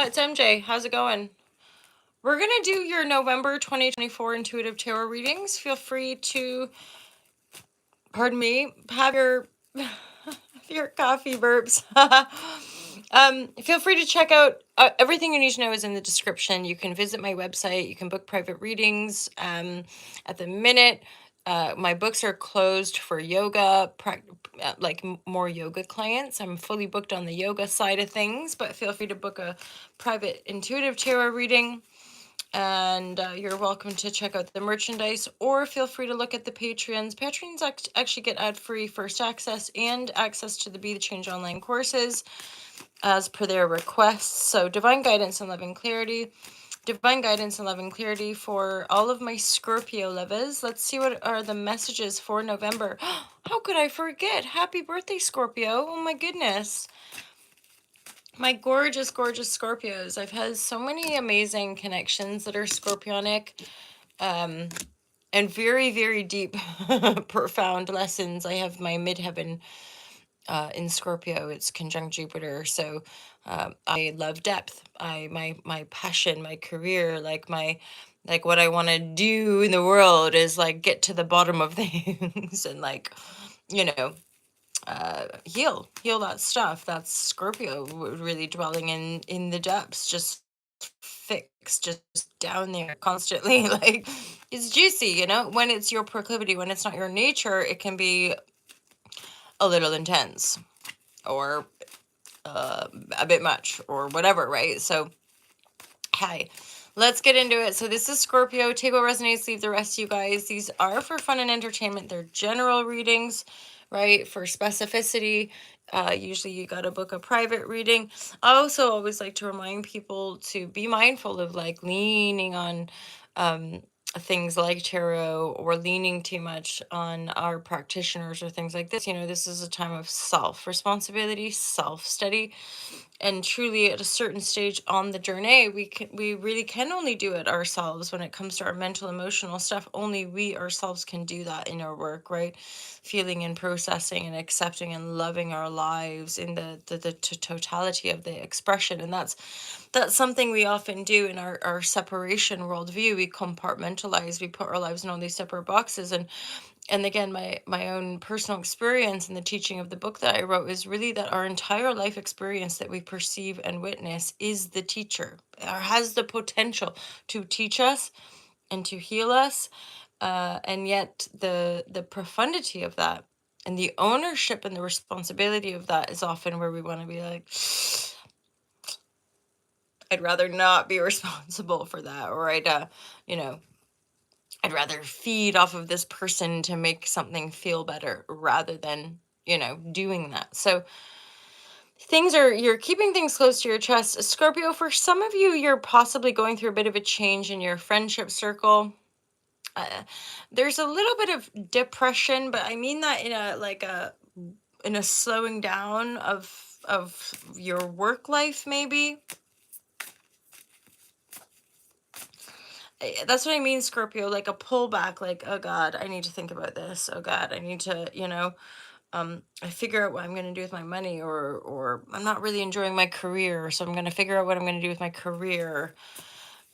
It's MJ. How's it going? We're going to do your November 2024 intuitive tarot readings. Feel free to, pardon me, have your your coffee burps. Feel free to check out everything you need to know is in the description. You can visit my website. You can book private readings. At the minute, my books are closed for yoga, more yoga clients. I'm fully booked on the yoga side of things, but feel free to book a private intuitive tarot reading. And you're welcome to check out the merchandise, or feel free to look at the Patreons. Patrons actually get ad-free first access and access to the Be the Change online courses as per their requests. So divine guidance and love and clarity. Divine guidance and love and clarity for all of my Scorpio lovers. Let's see what are the messages for November. How could I forget? Happy birthday, Scorpio. Oh my goodness. My gorgeous, gorgeous Scorpios. I've had so many amazing connections that are Scorpionic, and very, very deep, profound lessons. I have my midheaven in Scorpio. It's conjunct Jupiter. So I love depth. My passion, my career, like what I want to do in the world is like get to the bottom of things and like, you know, heal that stuff. That's Scorpio really dwelling in the depths, just fix, just down there constantly. Like it's juicy, when it's your proclivity, when it's not your nature, it can be a little intense or a bit much or whatever, right? So hi, let's get into it. So this is Scorpio. Take what resonates, leave the rest, you guys. These are for fun and entertainment. They're general readings, right? For specificity, usually you got to book a private reading. I also always like to remind people to be mindful of like leaning on things like tarot or leaning too much on our practitioners or things like this. This is a time of self-responsibility, self-study, and truly at a certain stage on the journey, we really can only do it ourselves. When it comes to our mental emotional stuff, only we ourselves can do that in our work, right? Feeling and processing and accepting and loving our lives in the totality of the expression. And that's something we often do in our separation worldview. We compartmentalize, we put our lives in all these separate boxes. And again, my own personal experience in the teaching of the book that I wrote is really that our entire life experience that we perceive and witness is the teacher, or has the potential to teach us and to heal us. And yet the profundity of that and the ownership and the responsibility of that is often where we want to be like, I'd rather not be responsible for that, or I'd rather feed off of this person to make something feel better rather than, doing that. So you're keeping things close to your chest. Scorpio, for some of you, you're possibly going through a bit of a change in your friendship circle. There's a little bit of depression, but I mean that in a slowing down of your work life, maybe. That's what I mean, Scorpio, like a pullback, like, oh God, I need to think about this. Oh God, I need to, I figure out what I'm going to do with my money, or I'm not really enjoying my career, so I'm going to figure out what I'm going to do with my career.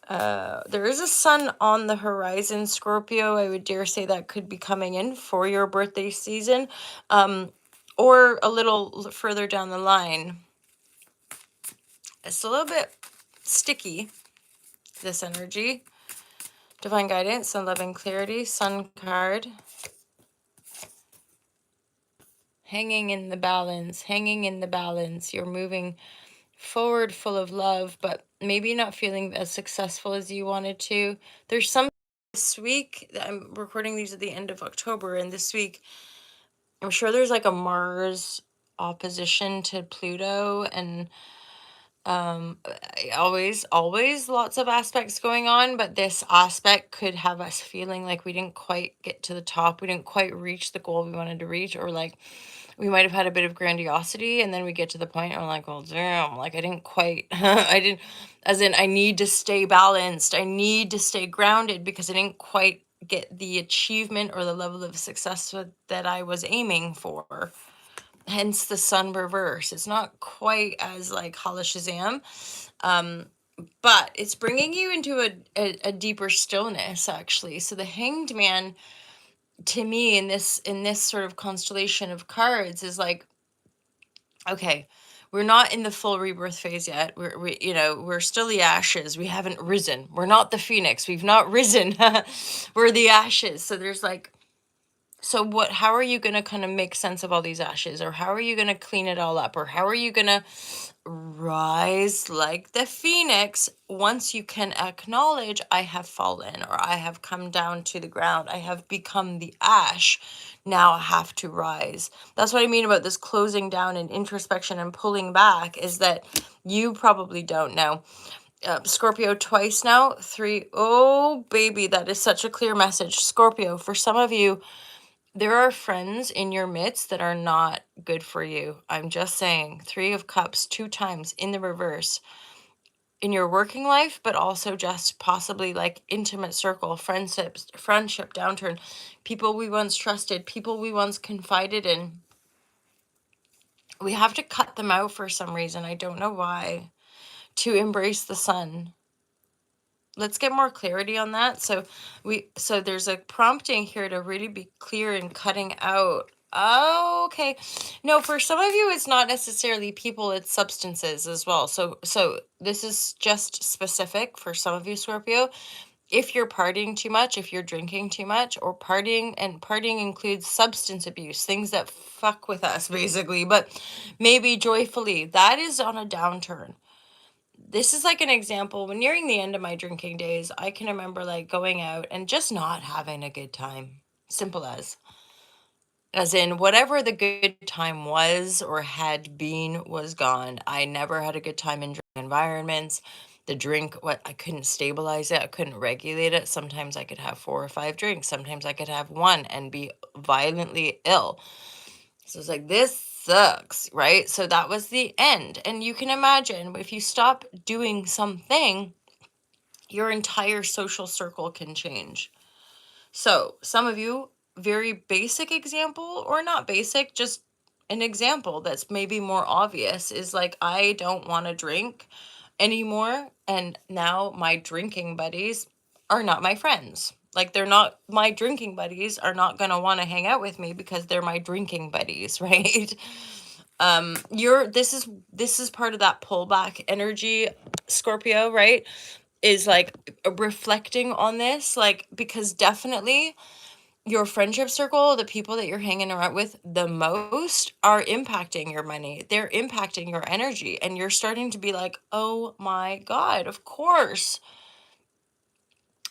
There is a sun on the horizon, Scorpio. I would dare say that could be coming in for your birthday season, or a little further down the line. It's a little bit sticky, this energy. Divine guidance and love and clarity, sun card. Hanging in the balance, hanging in the balance. You're moving forward full of love, but maybe not feeling as successful as you wanted to. There's some this week, I'm recording these at the end of October, and this week, I'm sure there's like a Mars opposition to Pluto, and always lots of aspects going on, but this aspect could have us feeling like we didn't quite get to the top, we didn't quite reach the goal we wanted to reach, or like we might have had a bit of grandiosity, and then we get to the point and we're like, well, damn, like I didn't quite as in I need to stay balanced, I need to stay grounded because I didn't quite get the achievement or the level of success that I was aiming for. hence the sun reverse. It's not quite as like Hala Shazam, but it's bringing you into a deeper stillness, actually. So the Hanged Man, to me, in this sort of constellation of cards, is like, okay, we're not in the full rebirth phase yet. We're still the ashes. We haven't risen. We're not the phoenix. We've not risen. We're the ashes. So there's like, so how are you going to kind of make sense of all these ashes, or how are you going to clean it all up, or how are you going to rise like the phoenix once you can acknowledge, I have fallen, or I have come down to the ground, I have become the ash, now I have to rise. That's what I mean about this closing down and introspection and pulling back, is that you probably don't know. Scorpio twice now, 3. Oh baby, that is such a clear message. Scorpio, for some of you, there are friends in your midst that are not good for you. I'm just saying. 3 of Cups 2 times in the reverse in your working life, but also just possibly like intimate circle, friendship downturn, people we once trusted, people we once confided in. We have to cut them out for some reason. I don't know why. To embrace the sun. Let's get more clarity on that. So there's a prompting here to really be clear in cutting out. Oh, okay. No, for some of you, it's not necessarily people, it's substances as well. So this is just specific for some of you, Scorpio. If you're partying too much, if you're drinking too much, or partying includes substance abuse, things that fuck with us, basically, but maybe joyfully, that is on a downturn. This is like an example. When nearing the end of my drinking days, I can remember like going out and just not having a good time. Simple as in whatever the good time was or had been was gone. I never had a good time in drinking environments. The drink, I couldn't stabilize it. I couldn't regulate it. Sometimes I could have 4 or 5 drinks. Sometimes I could have one and be violently ill. So it's like, this sucks, right? So that was the end. And you can imagine if you stop doing something, your entire social circle can change. So some of you, very basic example, or not basic, just an example that's maybe more obvious, is like, I don't want to drink anymore. And now my drinking buddies are not my friends. Like, they're not my drinking buddies, are not going to want to hang out with me because they're my drinking buddies, right? This is part of that pullback energy, Scorpio, right? Is like reflecting on this, like, because definitely your friendship circle, the people that you're hanging around with the most, are impacting your money. They're impacting your energy. And you're starting to be like, oh my God, of course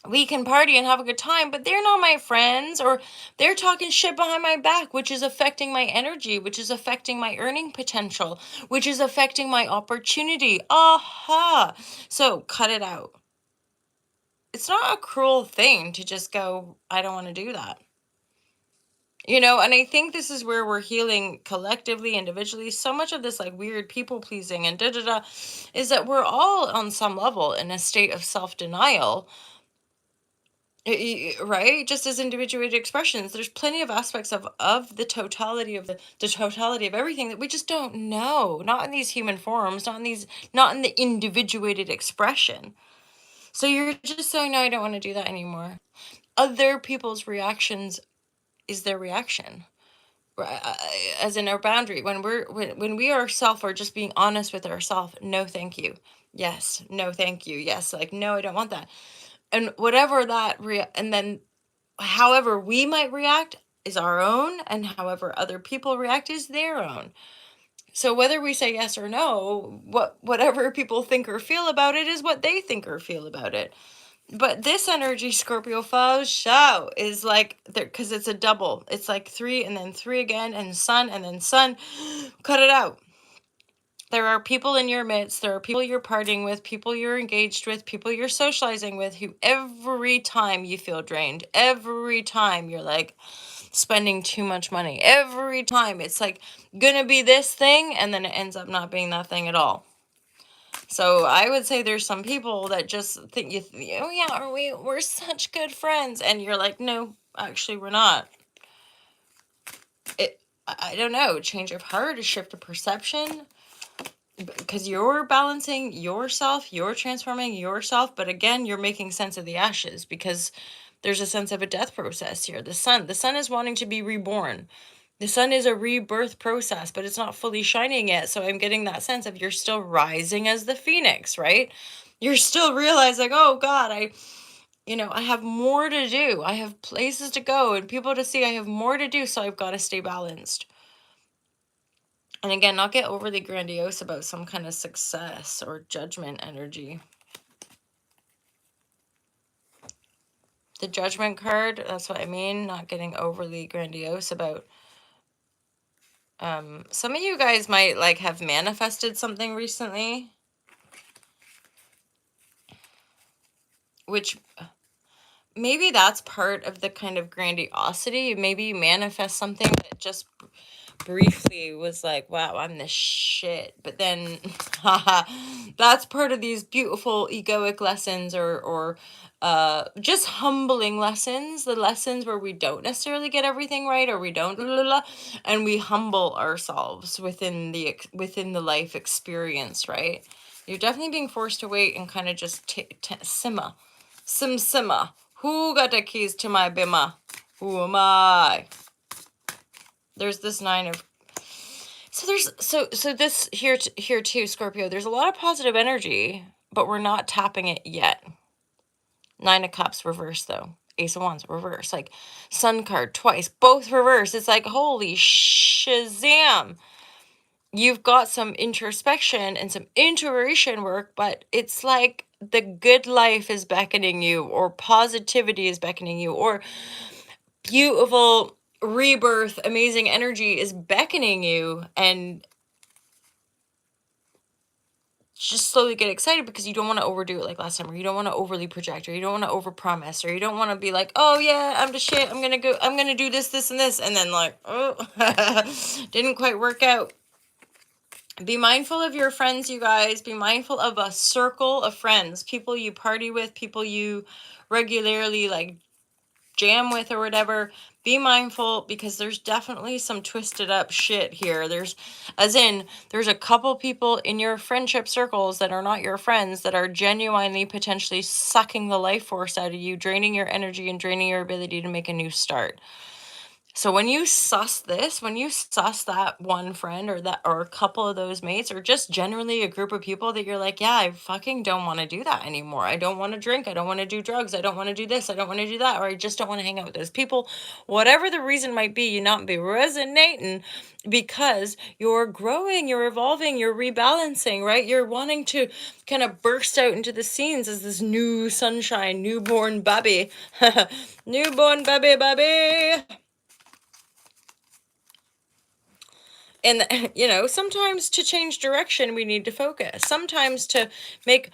we can party and have a good time, but they're not my friends, or they're talking shit behind my back, which is affecting my energy, which is affecting my earning potential, which is affecting my opportunity. Aha. So cut it out. It's not a cruel thing to just go, I don't want to do that. And I think this is where we're healing collectively, individually. So much of this like weird people pleasing and is that we're all on some level in a state of self-denial, right? Just as individuated expressions, there's plenty of aspects of the totality of the totality of everything that we just don't know, not in these human forms, not in the individuated expression. So you're just saying, no, I don't want to do that anymore. Other people's reactions is their reaction, as in our boundary. When we ourself are just being honest with ourselves, no thank you, yes, no thank you, yes, like, no, I don't want that. And whatever that and then however we might react is our own, and however other people react is their own. So whether we say yes or no, whatever people think or feel about it is what they think or feel about it. But this energy, Scorpio falls show, is like, because it's a double. It's like 3 and then 3 again, and sun and then sun. Cut it out. There are people in your midst, there are people you're partying with, people you're engaged with, people you're socializing with, who every time you feel drained, every time you're like spending too much money, every time it's like gonna be this thing, and then it ends up not being that thing at all. So I would say there's some people that just think oh yeah, we're such good friends, and you're like, no, actually we're not. I don't know, change of heart, a shift of perception, because you're balancing yourself, you're transforming yourself, but again, you're making sense of the ashes because there's a sense of a death process here. The sun is wanting to be reborn. The sun is a rebirth process, but it's not fully shining yet. So I'm getting that sense of you're still rising as the phoenix, right? You're still realizing, oh God, I have more to do. I have places to go and people to see. I have more to do. So I've got to stay balanced. And again, not get overly grandiose about some kind of success or judgment energy. The judgment card, that's what I mean, not getting overly grandiose about. Some of you guys might like have manifested something recently, which maybe that's part of the kind of grandiosity. Maybe you manifest something that just briefly was like, wow, I'm the shit. But then, haha, that's part of these beautiful egoic lessons or just humbling lessons, the lessons where we don't necessarily get everything right or we don't, blah, blah, blah, and we humble ourselves within the life experience, right? You're definitely being forced to wait and kind of just simmer. Simmer. Who got the keys to my bimmer? Who am I? There's this 9 of... So there's... So this here too, Scorpio, there's a lot of positive energy, but we're not tapping it yet. 9 of Cups reverse, though. Ace of Wands reverse. Like, Sun card twice. Both reverse. It's like, holy shazam. You've got some introspection and some intuition work, but it's like the good life is beckoning you, or positivity is beckoning you, or beautiful rebirth, amazing energy is beckoning you, and just slowly get excited because you don't want to overdo it like last time, or you don't want to overly project, or you don't want to overpromise, or you don't want to be like, oh yeah, I'm the shit, I'm gonna do this and this, and then like, oh, didn't quite work out. Be mindful of your friends, you guys. Be mindful of a circle of friends, people you party with, people you regularly like jam with or whatever. Be mindful because there's definitely some twisted up shit here. There's a couple people in your friendship circles that are not your friends that are genuinely potentially sucking the life force out of you, draining your energy and draining your ability to make a new start. So when you suss that one friend or a couple of those mates, or just generally a group of people that you're like, yeah, I fucking don't want to do that anymore. I don't want to drink. I don't want to do drugs. I don't want to do this. I don't want to do that. Or I just don't want to hang out with those people. Whatever the reason might be, you not be resonating because you're growing, you're evolving, you're rebalancing, right? You're wanting to kind of burst out into the scenes as this new sunshine, newborn baby. Newborn baby. And, sometimes to change direction, we need to focus. Sometimes to make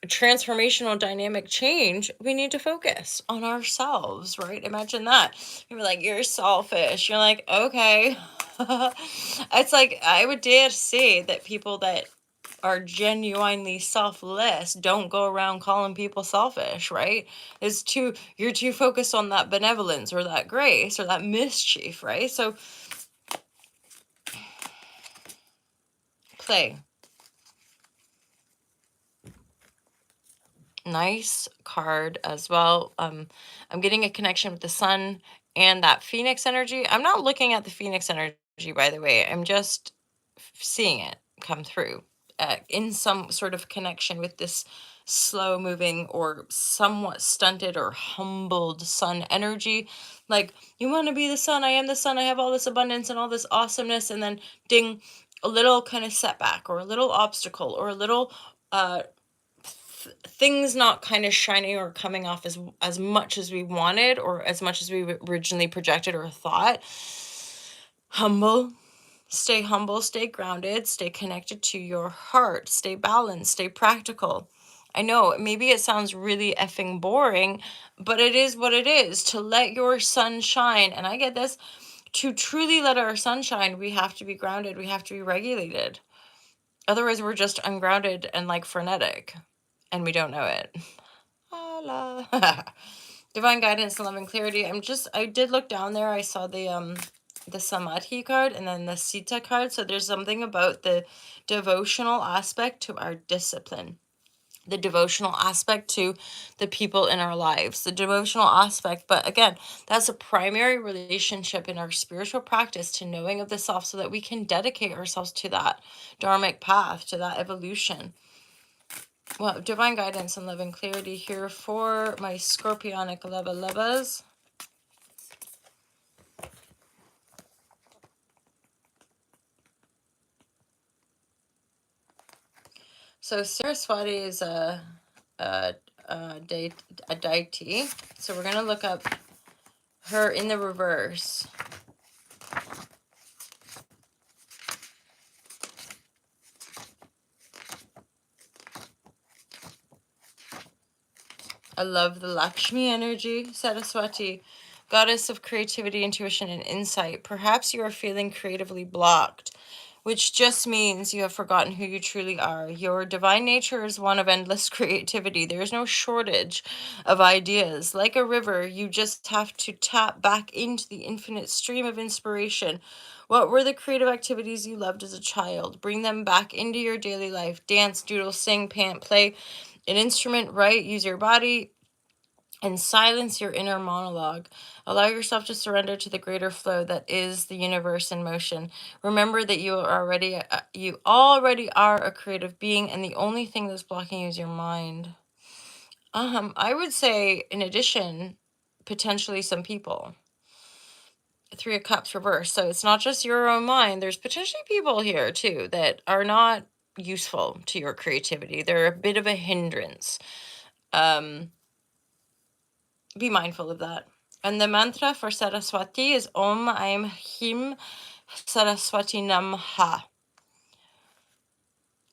transformational dynamic change, we need to focus on ourselves, right? Imagine that. You're like, you're selfish. You're like, okay. It's like, I would dare say that people that are genuinely selfless don't go around calling people selfish, right? You're too focused on that benevolence or that grace or that mischief, right? So play. Nice card as well. I'm getting a connection with the sun and that phoenix energy. I'm not looking at the phoenix energy, by the way. I'm just seeing it come through in some sort of connection with this slow moving or somewhat stunted or humbled sun energy. Like, you want to be the sun. I am the sun. I have all this abundance and all this awesomeness. And then ding, a little kind of setback or a little obstacle or a little things not kind of shining or coming off as much as we wanted or as much as we originally projected or thought. Humble, stay grounded, stay connected to your heart, stay balanced, stay practical. I know maybe it sounds really effing boring, but it is what it is. To let your sun shine, and I get this, to truly let our sun shine, we have to be grounded, we have to be regulated. Otherwise, we're just ungrounded and like frenetic. And we don't know it. Divine guidance and love and clarity. I did look down there. I saw the the Samadhi card and then the Sita card. So there's something about the devotional aspect to our discipline, the devotional aspect to the people in our lives, the devotional aspect. But again, that's a primary relationship in our spiritual practice to knowing of the self so that we can dedicate ourselves to that dharmic path, to that evolution. Well, divine guidance and love and clarity here for my scorpionic leva-levas. So Saraswati is a deity. So we're going to look up her in the reverse. I love the Lakshmi energy. Saraswati, goddess of creativity, intuition, and insight. Perhaps you are feeling creatively blocked, which just means you have forgotten who you truly are. Your divine nature is one of endless creativity. There is no shortage of ideas. Like a river, you just have to tap back into the infinite stream of inspiration. What were the creative activities you loved as a child? Bring them back into your daily life. Dance, doodle, sing, pant, play an instrument, write, use your body, and silence your inner monologue. Allow yourself to surrender to the greater flow that is the universe in motion. Remember that you already are a creative being, and the only thing that's blocking you is your mind. I would say, in addition, potentially some people. Three of Cups reverse. So it's not just your own mind. There's potentially people here too that are not useful to your creativity. They're a bit of a hindrance. Be mindful of that. And the mantra for Saraswati is Om Aim Him Saraswati Namha.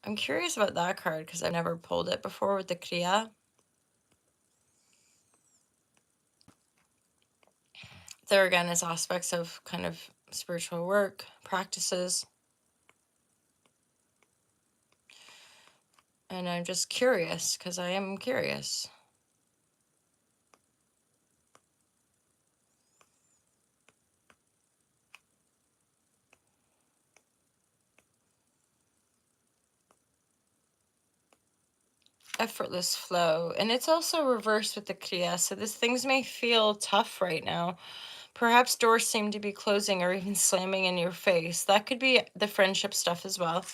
I'm curious about that card because I've never pulled it before with the Kriya. There again is aspects of kind of spiritual work, practices. And I'm just curious because I am curious. Effortless flow. And it's also reversed with the Kriya. So things may feel tough right now. Perhaps doors seem to be closing or even slamming in your face. That could be the friendship stuff as well.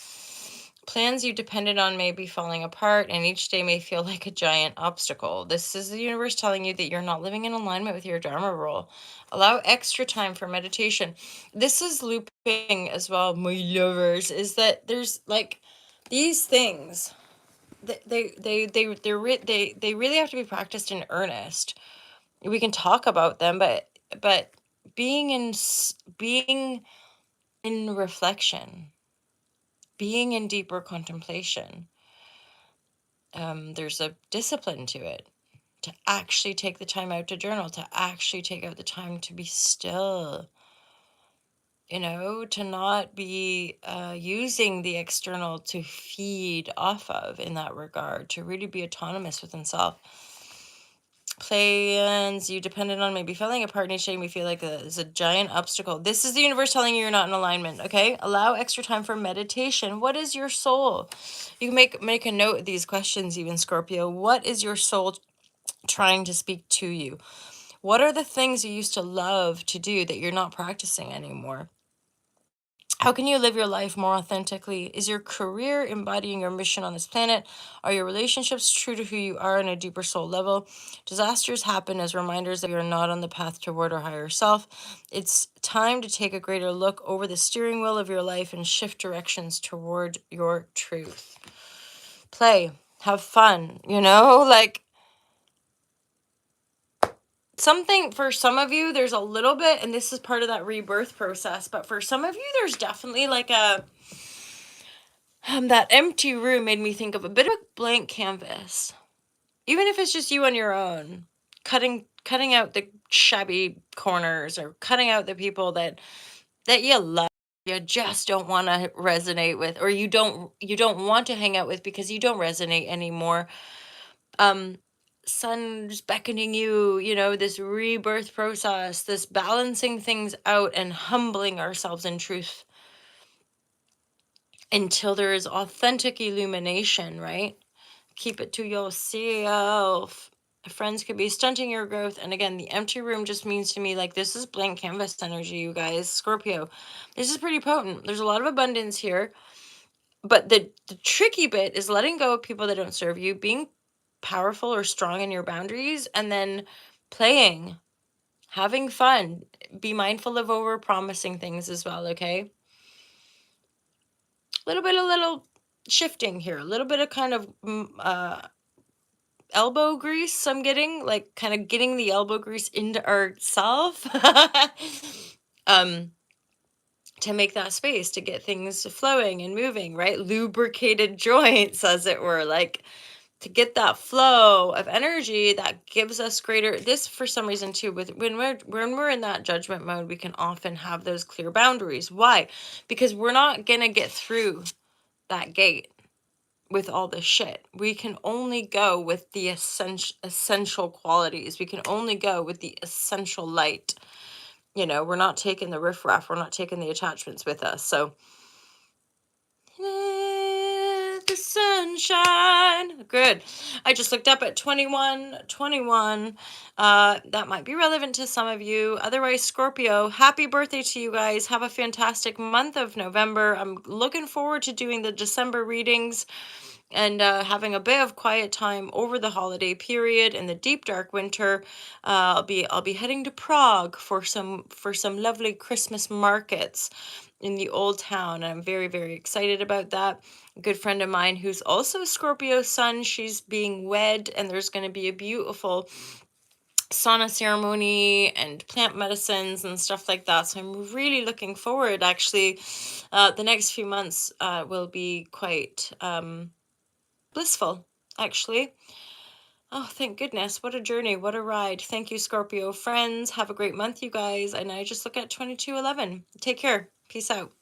Plans you depended on may be falling apart, and each day may feel like a giant obstacle. This is the universe telling you that you're not living in alignment with your Dharma role. Allow extra time for meditation. This is looping as well, my lovers, is that there's like these things. They really have to be practiced in earnest. We can talk about them, but being in reflection, being in deeper contemplation, there's a discipline to it, to actually take the time out to journal, to actually take out the time to be still, to not be using the external to feed off of in that regard, to really be autonomous within self. Plans you depended on maybe falling apart, and each day we feel like there's a giant obstacle. This is the universe telling you you're not in alignment. Okay, allow extra time for meditation. What is your soul? You can make a note of these questions, even Scorpio. What is your soul trying to speak to you? What are the things you used to love to do that you're not practicing anymore? How can you live your life more authentically? Is your career embodying your mission on this planet? Are your relationships true to who you are on a deeper soul level? Disasters happen as reminders that you're not on the path toward our higher self. It's time to take a greater look over the steering wheel of your life and shift directions toward your truth. Play, have fun, like something for some of you, there's a little bit, and this is part of that rebirth process, but for some of you, there's definitely like that empty room made me think of a bit of a blank canvas. Even if it's just you on your own, cutting out the shabby corners or cutting out the people that you love, you just don't want to resonate with, or you don't want to hang out with because you don't resonate anymore. sun's beckoning you, you know, this rebirth process, this balancing things out and humbling ourselves in truth until there is authentic illumination, right? Keep it to yourself. Friends could be stunting your growth. And again, the empty room just means to me like this is blank canvas energy, you guys. Scorpio, this is pretty potent. There's a lot of abundance here. But the tricky bit is letting go of people that don't serve you, being powerful or strong in your boundaries, and then playing, having fun. Be mindful of over promising things as well, okay? A little shifting here, a little bit of kind of elbow grease I'm getting, like kind of getting the elbow grease into ourself. um to make that space to get things flowing and moving, right? Lubricated joints, as it were, like to get that flow of energy that gives us greater, this for some reason too, with when we're in that judgment mode, we can often have those clear boundaries. Why? Because we're not gonna get through that gate with all this shit. We can only go with the essential qualities. We can only go with the essential light. You know, we're not taking the riffraff, we're not taking the attachments with us. So let the sunshine. Good. I just looked up at 2121. That might be relevant to some of you. Otherwise, Scorpio, happy birthday to you guys. Have a fantastic month of November. I'm looking forward to doing the December readings and having a bit of quiet time over the holiday period in the deep dark winter. I'll be heading to Prague for some lovely Christmas markets in the old town, and I'm very, very excited about that. A good friend of mine who's also Scorpio sun, she's being wed, and there's going to be a beautiful sauna ceremony and plant medicines and stuff like that. So I'm really looking forward. Actually, the next few months will be quite blissful, actually. Oh, thank goodness. What a journey. What a ride. Thank you, Scorpio friends. Have a great month, you guys. And I just look at 2211. Take care. Peace out.